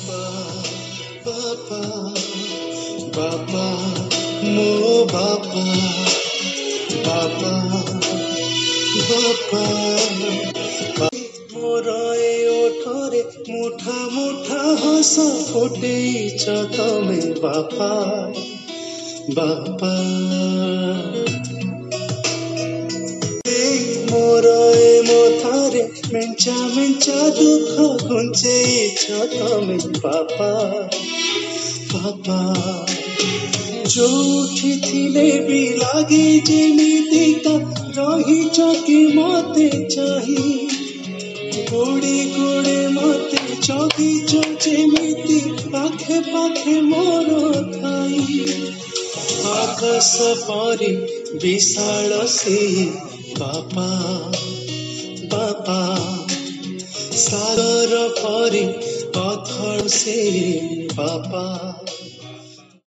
बापा बापा मो बापा बापा बापा मोर ए ओठरे मुठा मुठा हस फुटेछ तमे बापा बापा मोर ए मथारे मेंचा मेंचा दुख घुंचेछ तमे बापा बापा जोठी थिले भी लागे जेमितिका रहिछ कि मते चाही गोड़े गोड़े मते जगिछ जेमिति पाखे पाखे मोर थाई आकाश परि विशाल से बापा बापा सागर परि अथर से बापा।